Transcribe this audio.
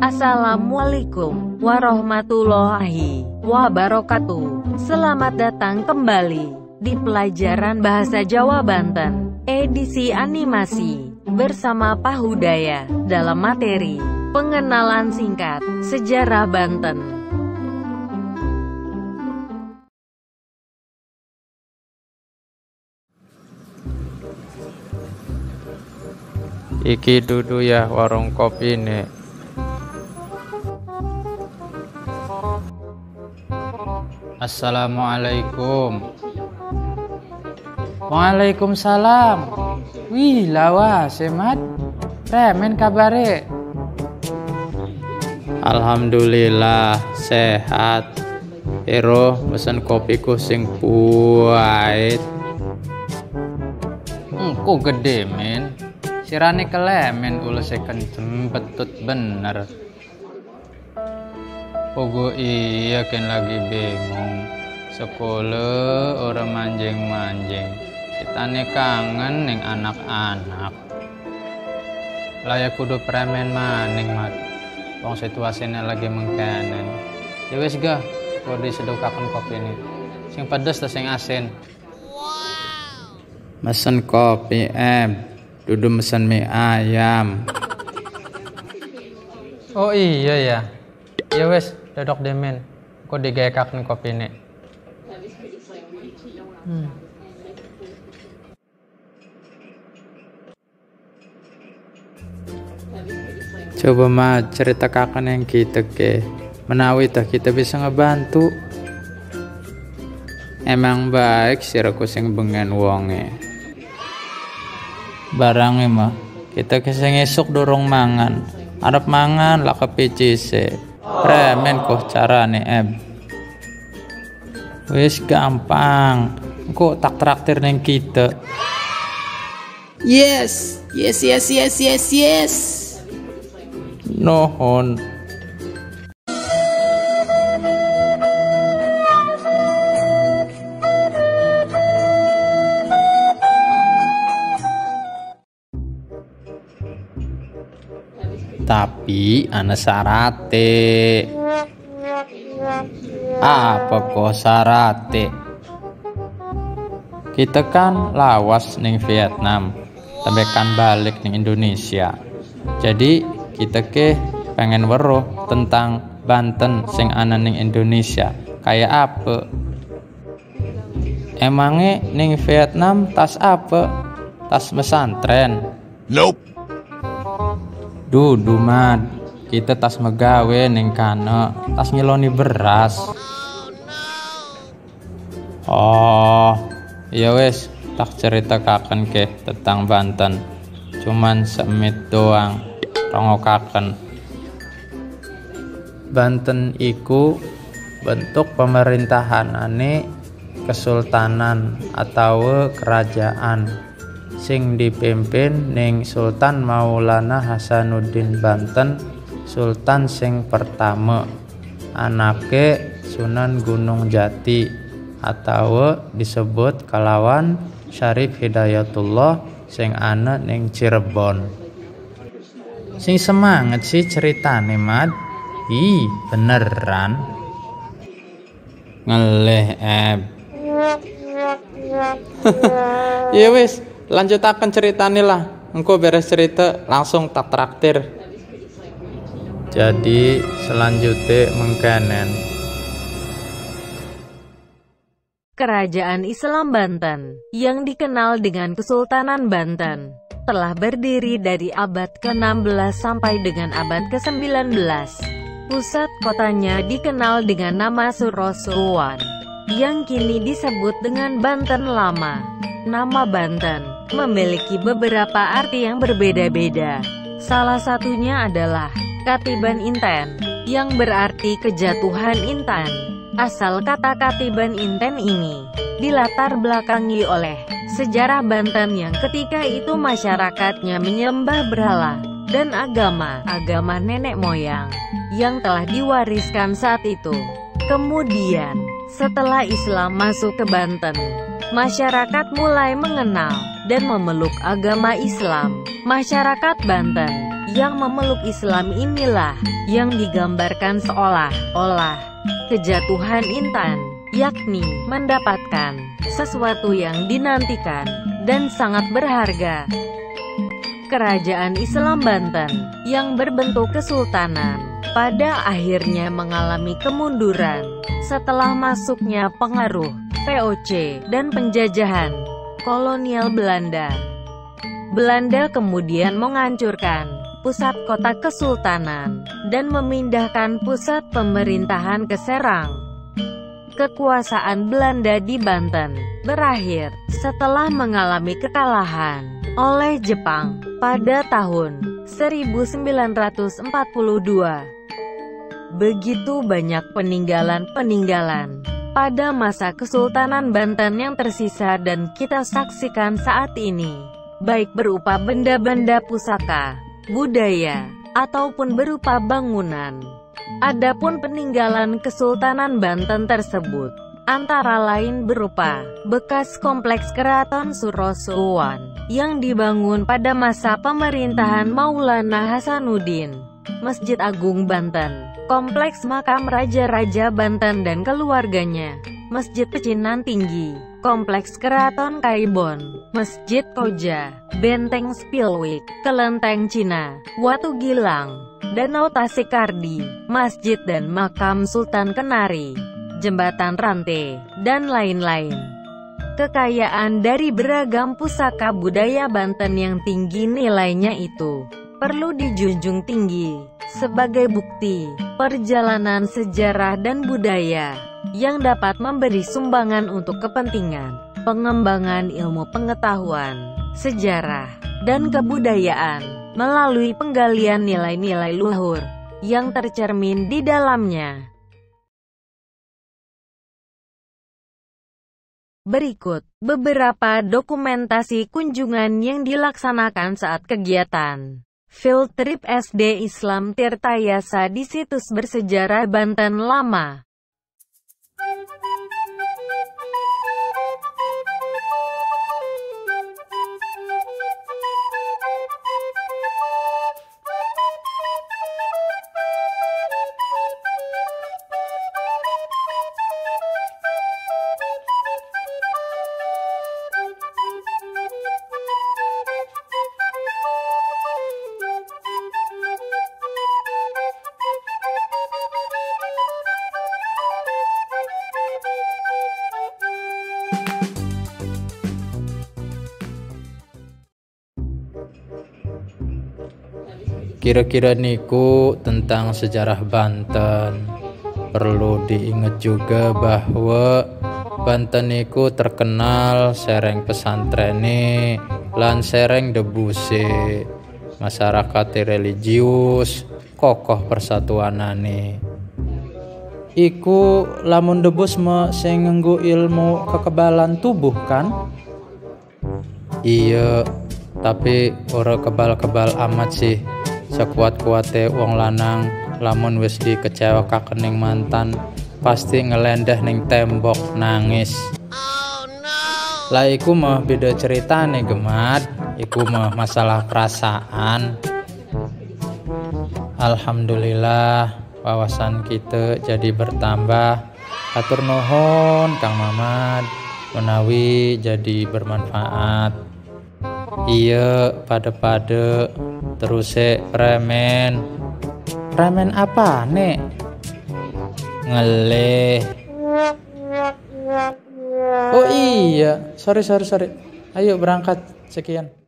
Assalamualaikum warahmatullahi wabarakatuh. Selamat datang kembali di pelajaran Bahasa Jawa Banten, edisi animasi, bersama Pak Hudaya, dalam materi pengenalan singkat sejarah Banten. Iki dudu ya warung kopi nih. Assalamualaikum. Waalaikumsalam. Wih lawas Mat. Premen kabare? Alhamdulillah sehat. Ero pesen kopiku sing puait. Engko gede men. Sirane kelemen ulese kencem betut bener. Pogo iya kan lagi bingung. Sekolah orang manjing-manjing. Kitane kangen ning anak-anak. Layak kudu premen maning Mat. Wong situasinya lagi mengkenen. Ya wis ga, kok disedukaken kopi ini. Sing pedes ta sing asin. Wow. Mesen kopi dudu mesen mie ayam. Oh iya ya. Ya wes, dodok demen. Kok digaekaken kopi ini. Coba mah ceritakan yang kita ke menawi tah kita bisa ngebantu. Emang baik siraku sing bengen wonge. Barangnya mah kita keseng esok dorong mangan. Arep mangan lah ke PCC. Premen kok carane wis gampang. Kok tak traktir neng kita. Yes. Nohon. Tapi ana sarate. Apa kok sarate? Kita kan lawas ning Vietnam, tapi kan balik ning Indonesia. Jadi kita ke pengen weruh tentang Banten sing ana ning Indonesia. Kayak apa? Emangnya ning Vietnam tas apa? Tas pesantren? Nope. Dudu Mad, kita tas megawe ning kana, tas nyeloni beras. Oh, iya wes, tak ceritakan ke tentang Banten. Cuman semit doang, rongokaken. Banten iku bentuk pemerintahan kesultanan atau kerajaan sing dipimpin ning Sultan Maulana Hasanuddin Banten, Sultan sing pertama, anake Sunan Gunung Jati atau disebut kalawan Syarif Hidayatullah sing ana ning Cirebon. Sing semangat sih ceritane Mad. Ih beneran ngeleh Ya wis, lanjutakan ceritanya lah. Engkau beres cerita langsung tak traktir. Jadi selanjutnya mengkenen. Kerajaan Islam Banten, yang dikenal dengan Kesultanan Banten, telah berdiri dari abad ke-16 sampai dengan abad ke-19. Pusat kotanya dikenal dengan nama Surosowan, yang kini disebut dengan Banten Lama. Nama Banten memiliki beberapa arti yang berbeda-beda. Salah satunya adalah Katiban Inten, yang berarti kejatuhan intan. Asal kata Katiban Inten ini dilatar belakangi oleh sejarah Banten yang ketika itu masyarakatnya menyembah berhala dan agama nenek moyang yang telah diwariskan saat itu. Kemudian, setelah Islam masuk ke Banten, masyarakat mulai mengenal dan memeluk agama Islam. Masyarakat Banten yang memeluk Islam inilah yang digambarkan seolah-olah kejatuhan intan, yakni mendapatkan sesuatu yang dinantikan dan sangat berharga. Kerajaan Islam Banten yang berbentuk kesultanan pada akhirnya mengalami kemunduran setelah masuknya pengaruh VOC dan penjajahan kolonial Belanda. Belanda kemudian menghancurkan pusat kota kesultanan dan memindahkan pusat pemerintahan ke Serang. Kekuasaan Belanda di Banten berakhir setelah mengalami kekalahan oleh Jepang pada tahun 1942. Begitu banyak peninggalan-peninggalan pada masa Kesultanan Banten yang tersisa dan kita saksikan saat ini, baik berupa benda-benda pusaka, budaya, ataupun berupa bangunan. Adapun peninggalan Kesultanan Banten tersebut antara lain berupa bekas kompleks Keraton Surosowan yang dibangun pada masa pemerintahan Maulana Hasanuddin, Masjid Agung Banten, kompleks makam Raja-Raja Banten dan keluarganya, Masjid Pecinan Tinggi, kompleks Keraton Kaibon, Masjid Koja, Benteng Spilwik, Kelenteng Cina, Watu Gilang, Danau Tasikardi, Masjid dan Makam Sultan Kenari, Jembatan Rantai, dan lain-lain. Kekayaan dari beragam pusaka budaya Banten yang tinggi nilainya itu perlu dijunjung tinggi sebagai bukti perjalanan sejarah dan budaya yang dapat memberi sumbangan untuk kepentingan pengembangan ilmu pengetahuan, sejarah, dan kebudayaan melalui penggalian nilai-nilai luhur yang tercermin di dalamnya. Berikut beberapa dokumentasi kunjungan yang dilaksanakan saat kegiatan Field Trip SD Islam Tirtayasa di situs bersejarah Banten Lama. Kira-kira niku tentang sejarah Banten. Perlu diingat juga bahwa Banten niku terkenal sereng pesantrene lan sereng debuse, masyarakat religius, kokoh persatuanane. Iku lamun debus sing nganggo ilmu kekebalan tubuh kan? Iya, tapi ora kebal-kebal amat sih. Sekuat-kuate wong lanang lamun wis dikecewakan ning mantan pasti ngelendah ning tembok nangis. Oh no. Lah iku mah beda ceritane Gemad, iku mah masalah perasaan. Alhamdulillah wawasan kita jadi bertambah. Atur nuhun Kang Mamad, menawi jadi bermanfaat. Iya, pada terus remen apa nek ngeleh. Oh iya, sorry, ayo berangkat, sekian.